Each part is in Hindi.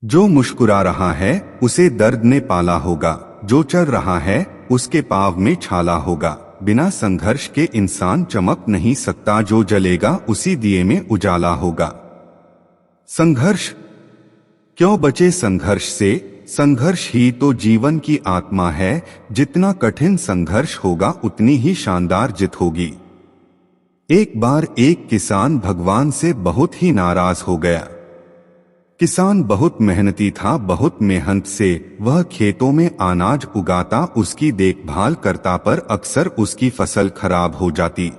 जो मुस्कुरा रहा है उसे दर्द ने पाला होगा, जो चल रहा है उसके पाँव में छाला होगा। बिना संघर्ष के इंसान चमक नहीं सकता, जो जलेगा उसी दिए में उजाला होगा। संघर्ष क्यों बचे संघर्ष से? संघर्ष ही तो जीवन की आत्मा है। जितना कठिन संघर्ष होगा उतनी ही शानदार जीत होगी। एक बार एक किसान भगवान से बहुत ही नाराज हो गया। किसान बहुत मेहनती था, बहुत मेहनत से वह खेतों में अनाज उगाता, उसकी देखभाल करता, पर अक्सर उसकी फसल खराब हो जाती।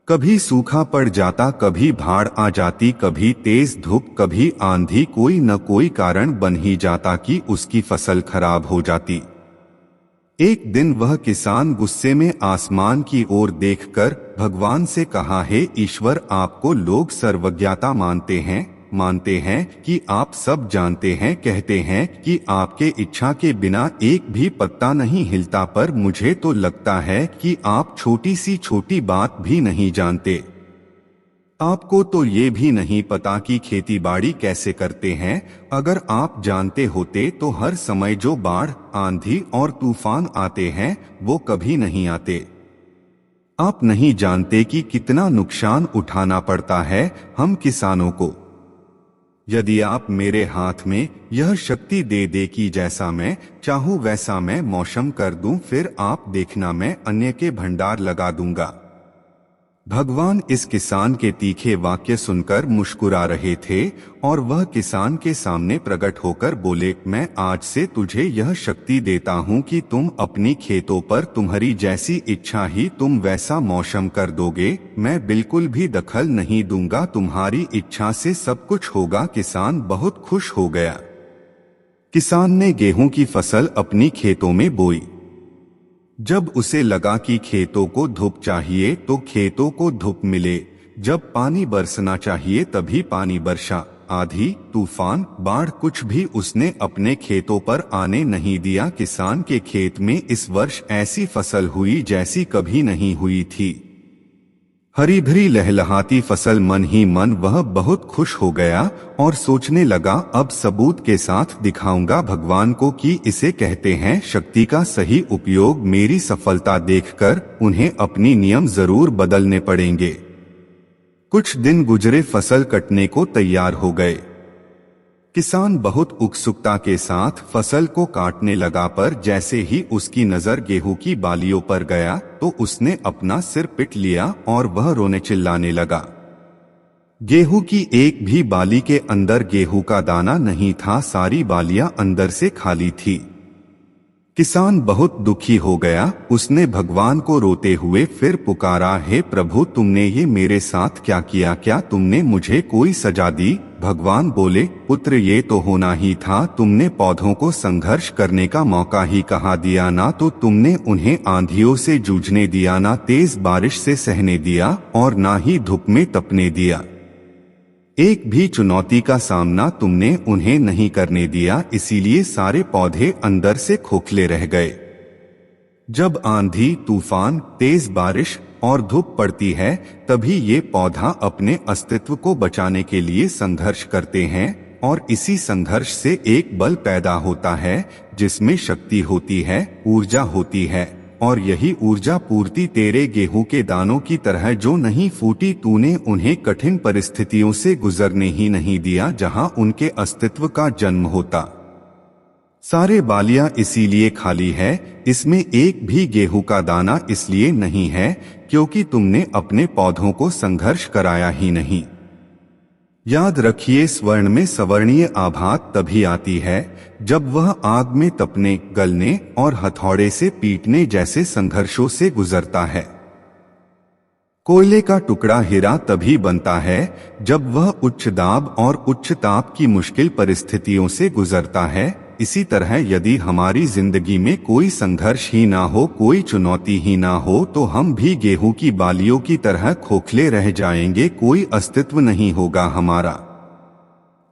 कभी सूखा पड़ जाता, कभी बाढ़ आ जाती, कभी तेज धूप, कभी आंधी, कोई न कोई कारण बन ही जाता कि उसकी फसल खराब हो जाती। एक दिन वह किसान गुस्से में आसमान की ओर देखकर भगवान से कहा, हे ईश्वर, आपको लोग सर्वज्ञता मानते हैं कि आप सब जानते हैं, कहते हैं कि आपके इच्छा के बिना एक भी पत्ता नहीं हिलता, पर मुझे तो लगता है कि आप छोटी सी छोटी बात भी नहीं जानते। आपको तो ये भी नहीं पता कि खेती बाड़ी कैसे करते हैं। अगर आप जानते होते तो हर समय जो बाढ़, आंधी और तूफान आते हैं वो कभी नहीं आते। आप नहीं जानते कि कितना नुकसान उठाना पड़ता है हम किसानों को। यदि आप मेरे हाथ में यह शक्ति दे दे कि जैसा मैं चाहूं वैसा मैं मौसम कर दूं, फिर आप देखना मैं अन्य के भंडार लगा दूंगा। भगवान इस किसान के तीखे वाक्य सुनकर मुस्कुरा रहे थे और वह किसान के सामने प्रकट होकर बोले, मैं आज से तुझे यह शक्ति देता हूं कि तुम अपनी खेतों पर तुम्हारी जैसी इच्छा ही तुम वैसा मौसम कर दोगे। मैं बिल्कुल भी दखल नहीं दूंगा, तुम्हारी इच्छा से सब कुछ होगा। किसान बहुत खुश हो गया। किसान ने गेहूं की फसल अपनी खेतों में बोई। जब उसे लगा कि खेतों को धूप चाहिए तो खेतों को धूप मिले, जब पानी बरसना चाहिए तभी पानी बरसा। आंधी, तूफान, बाढ़ कुछ भी उसने अपने खेतों पर आने नहीं दिया। किसान के खेत में इस वर्ष ऐसी फसल हुई जैसी कभी नहीं हुई थी। हरी भरी लहलहाती फसल, मन ही मन वह बहुत खुश हो गया और सोचने लगा, अब सबूत के साथ दिखाऊंगा भगवान को कि इसे कहते हैं शक्ति का सही उपयोग। मेरी सफलता देखकर उन्हें अपनी नियम जरूर बदलने पड़ेंगे। कुछ दिन गुजरे, फसल कटने को तैयार हो गए। किसान बहुत उत्सुकता के साथ फसल को काटने लगा, पर जैसे ही उसकी नजर गेहूं की बालियों पर गया तो उसने अपना सिर पीट लिया और वह रोने चिल्लाने लगा। गेहूं की एक भी बाली के अंदर गेहूं का दाना नहीं था, सारी बालियां अंदर से खाली थी। किसान बहुत दुखी हो गया। उसने भगवान को रोते हुए फिर पुकारा, हे प्रभु, तुमने ये मेरे साथ क्या किया? क्या तुमने मुझे कोई सजा दी? भगवान बोले, पुत्र, ये तो होना ही था। तुमने पौधों को संघर्ष करने का मौका ही कहाँ दिया? ना तो तुमने उन्हें आंधियों से जूझने दिया, ना तेज बारिश से सहने दिया और ना ही धूप में तपने दिया। एक भी चुनौती का सामना तुमने उन्हें नहीं करने दिया, इसीलिए सारे पौधे अंदर से खोखले रह गए। जब आंधी, तूफान, तेज बारिश और धूप पड़ती है तभी ये पौधा अपने अस्तित्व को बचाने के लिए संघर्ष करते हैं और इसी संघर्ष से एक बल पैदा होता है जिसमें शक्ति होती है, ऊर्जा होती है। और यही ऊर्जा पूर्ति तेरे गेहूं के दानों की तरह जो नहीं फूटी, तूने उन्हें कठिन परिस्थितियों से गुजरने ही नहीं दिया जहां उनके अस्तित्व का जन्म होता। सारे बालियां इसीलिए खाली है, इसमें एक भी गेहूं का दाना इसलिए नहीं है क्योंकि तुमने अपने पौधों को संघर्ष कराया ही नहीं। याद रखिए, स्वर्ण में सवर्णीय आभा तभी आती है जब वह आग में तपने, गलने और हथौड़े से पीटने जैसे संघर्षों से गुजरता है। कोयले का टुकड़ा हीरा तभी बनता है जब वह उच्च दाब और उच्च ताप की मुश्किल परिस्थितियों से गुजरता है। इसी तरह यदि हमारी जिंदगी में कोई संघर्ष ही ना हो, कोई चुनौती ही ना हो, तो हम भी गेहूं की बालियों की तरह खोखले रह जाएंगे, कोई अस्तित्व नहीं होगा हमारा।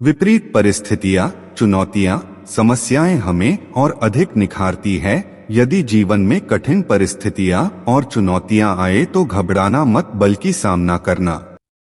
विपरीत परिस्थितियां, चुनौतियां, समस्याएं हमें और अधिक निखारती है। यदि जीवन में कठिन परिस्थितियां और चुनौतियां आए तो घबराना मत, बल्कि सामना करना।